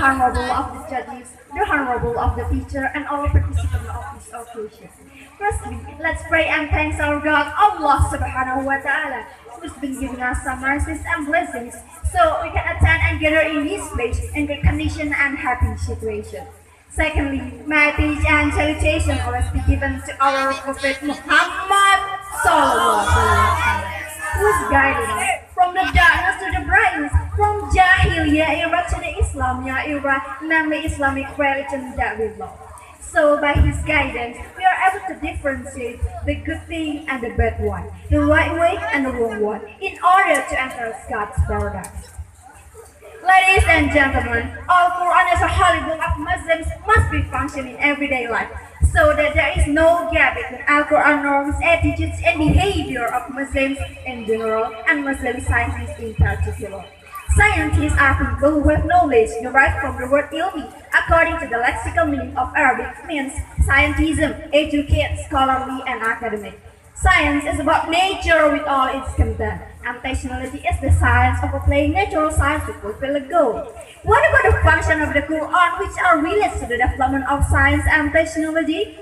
honorable of the judges, the honorable of the teacher, and all participants of this occasion. Firstly, let's pray and thank our God, Allah Subhanahu wa Ta'ala, who's been giving us some mercies and blessings so we can attend and gather in this place in good condition and happy situation. Secondly, may peace and salutation always be given to our Prophet Muhammad Sallallahu Alaihi Wasallam, who is guiding us from the darkness to the brightness, from Jahiliyah era to the Islamiyah era, namely Islamic religion that we love. So by his guidance, we are able to differentiate the good thing and the bad one, the right way and the wrong one, in order to enter God's paradise. Ladies and gentlemen, Al-Quran as a holy book of Muslims must be functioning in everyday life, so that there is no gap between Al-Quran norms, attitudes, and behavior of Muslims in general and Muslim scientists in particular. Scientists are people who have knowledge derived from the word ilmi, according to the lexical meaning of Arabic, means scientism, educate, scholarly, and academic. Science is about nature with all its content, and technology is the science of applying natural science to fulfill a goal. What about the function of the Qur'an, which are related to the development of science and technology?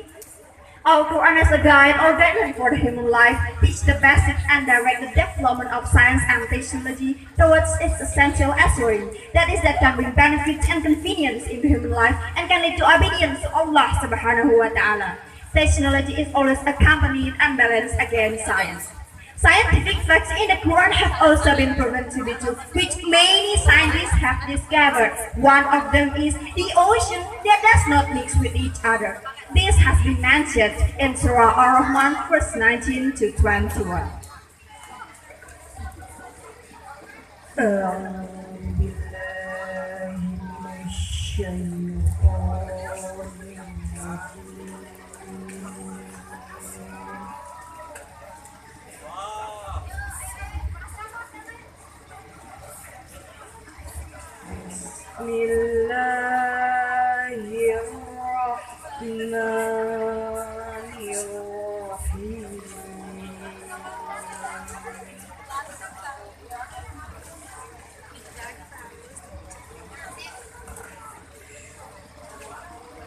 Our Qur'an as a guide or guideline for the human life teach the basic and direct the development of science and technology towards its essential assuring. That is, that can bring benefits and convenience in the human life and can lead to obedience to Allah Subhanahu wa Ta'ala. Technology is always accompanied and balanced against science. Scientific facts in the Quran have also been proven to be true, which many scientists have discovered. One of them is the ocean that does not mix with each other. This has been mentioned in Surah Ar-Rahman, verse 19 to 21.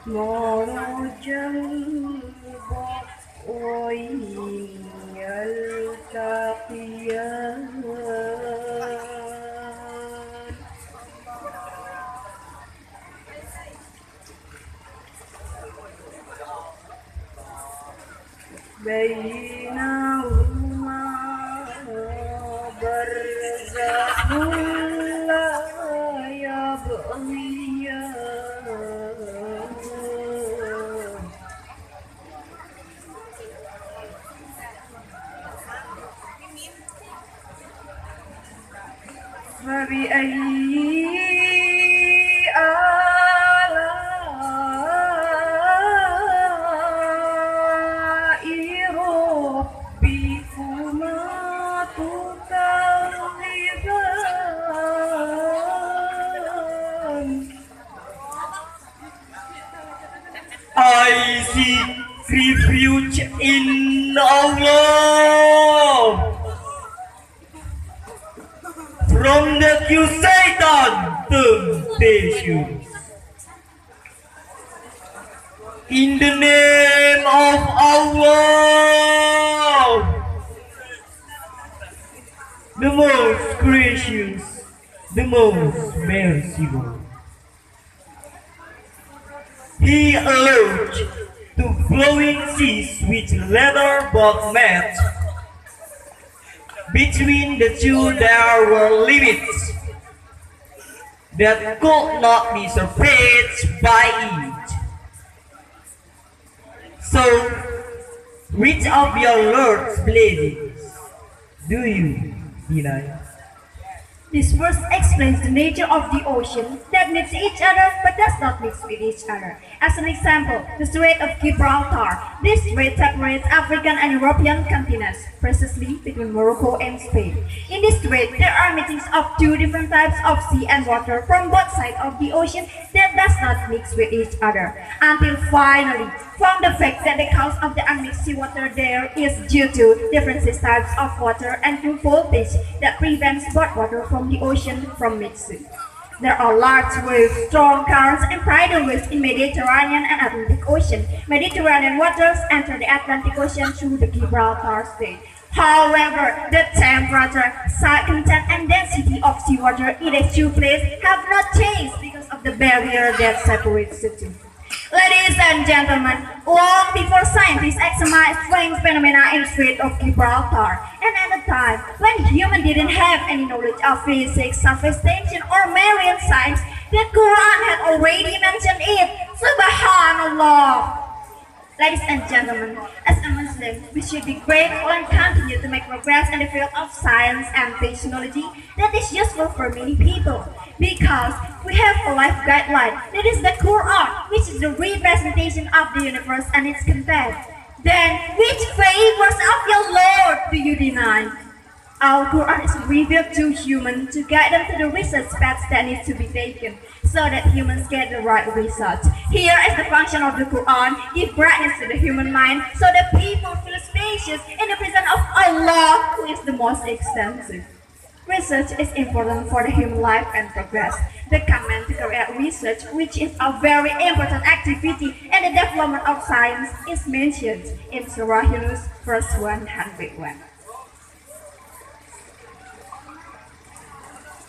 مرج البحرين يلتقيان بينهما برزخ لا يبغيان فبأي آلاء ربكما تكذبان I seek refuge in Allah from the Satan temptation. In the name of Allah, the most gracious, the most merciful. He allowed to flowing seas which leather both met. Between the two there were limits that could not be surpassed by it. So, which of your Lord's blessings do you deny? This verse explains the nature of the ocean that meets each other but does not mix with each other. As an example, the Strait of Gibraltar. This strait separates African and European continents, precisely between Morocco and Spain. In this strait, there are meetings of two different types of sea and water from both sides of the ocean that does not mix with each other, until finally, from the fact that the cause of the unmixed seawater there is due to different types of water and to voltage that prevents both water from the ocean from mixing. There are large waves, strong currents, and tidal waves in Mediterranean and Atlantic Ocean. Mediterranean waters enter the Atlantic Ocean through the Gibraltar Strait. However, the temperature, salt content, and density of seawater in the two places have not changed because of the barrier that separates the two. Ladies and gentlemen, long before scientists examined strange phenomena in the Strait of Gibraltar, and at a time when humans didn't have any knowledge of physics, surface tension, or marine science, the Quran had already mentioned it. Subhanallah. Ladies and gentlemen, as a Muslim, we should be grateful and continue to make progress in the field of science and technology that is useful for many people. Because we have a life guideline, that is the Qur'an, which is the representation of the universe and its content. Then, which favors of your Lord do you deny? Our Quran is revealed to humans to guide them to the research paths that need to be taken, so that humans get the right results. Here is the function of the Quran: give brightness to the human mind, so that people feel spacious in the presence of Allah, who is the most extensive. Research is important for the human life and progress. The command to carry out research, which is a very important activity in the development of science, is mentioned in Syarhil, verse 101.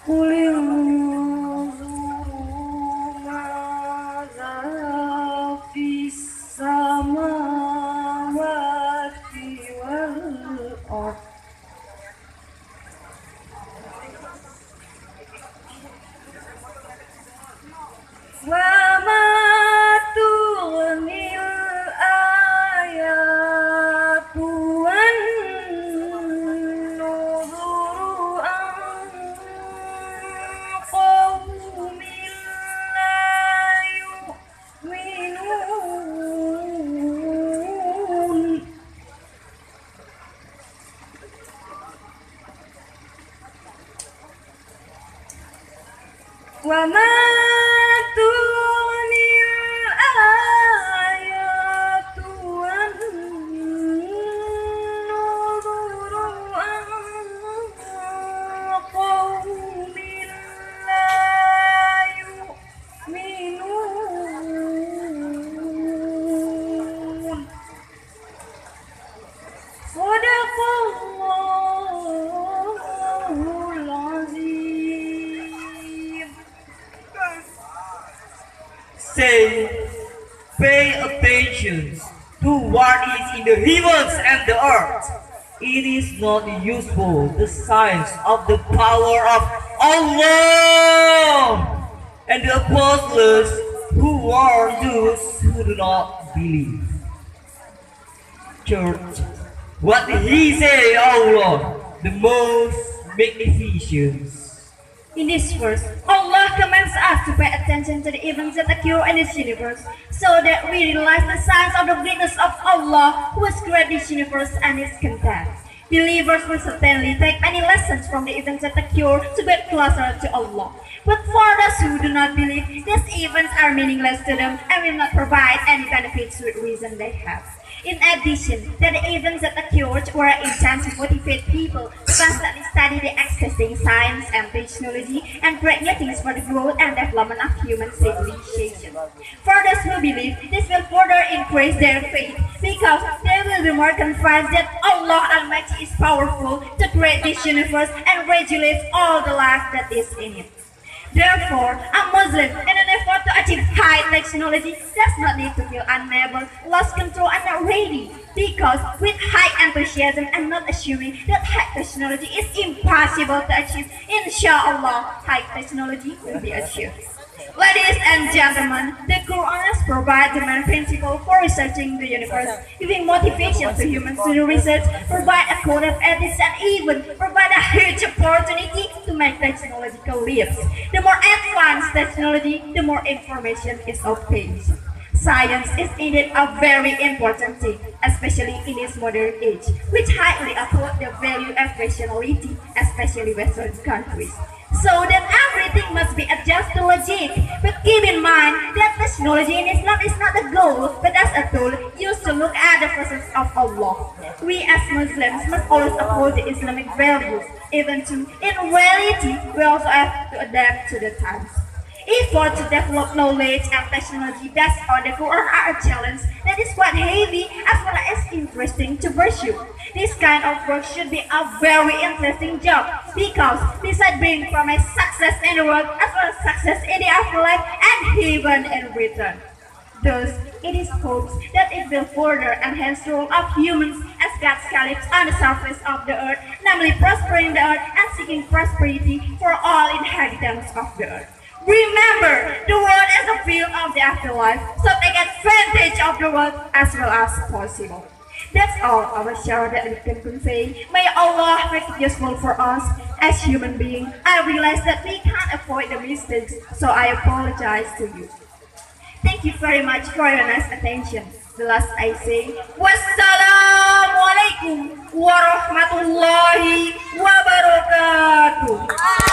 قل انظروا ماذا في السماوات والأرض وما تغني الآيات والنذر عن قوم لا يؤمنون وما تغني الآيات والنذر عن قوم لا يؤمنون صدق الله العظيم. Say, pay attention to what is in the heavens and the earth. It is not useful, the signs of the power of Allah and the apostles who warn those who do not believe. Church, what he say, Allah, the most magnificent. In this verse, Allah commands us to pay attention to the events that occur in this universe, so that we realize the signs of the greatness of Allah, who has created this universe and its content. Believers will certainly take many lessons from the events that occur to get closer to Allah. But for those who do not believe, these events are meaningless to them and will not provide any benefits with reason they have. In addition, that the events that occurred were intended to motivate people to constantly study the existing science and technology and create new things for the growth and development of human civilization. For those who believe, this will further increase their faith because they will be more convinced that Allah Almighty is powerful to create this universe and regulate all the life that is in it. Therefore, a Muslim, in an effort to achieve high technology, does not need to feel unable, lost control, and not ready. Because with high enthusiasm and not assuming that high technology is impossible to achieve, inshallah, high technology will be achieved. Ladies and gentlemen, the Quran provides the main principle for researching the universe, giving motivation to humans to do research, provide a code of ethics, and even provide a huge opportunity to make technological leaps. The more advanced technology, the more information is obtained. Science is indeed a very important thing, especially in this modern age, which highly uphold the value of rationality, especially Western countries. So that everything must be adjusted to logic. But keep in mind that technology in Islam is not a goal, but as a tool used to look at the presence of Allah. We as Muslims must always uphold the Islamic values, Even to, in reality, we also have to adapt to the times. Effort to develop knowledge and technology based on the Quran are a challenge that is quite heavy as well as interesting to pursue. This kind of work should be a very interesting job because besides being promised success in the world as well as success in the afterlife and heaven in return. Thus, it is hoped that it will further enhance the role of humans as God's caliphs on the surface of the earth, namely prospering the earth and seeking prosperity for all inhabitants of the earth. Remember, the world is a field of the afterlife, so take advantage of the world as well as possible. That's all our share that we can convey. May Allah make it useful for us as human beings. I realize that we can't avoid the mistakes, so I apologize to you. Thank you very much for your nice attention. The last I say, Wassalamualaikum warahmatullahi wabarakatuh.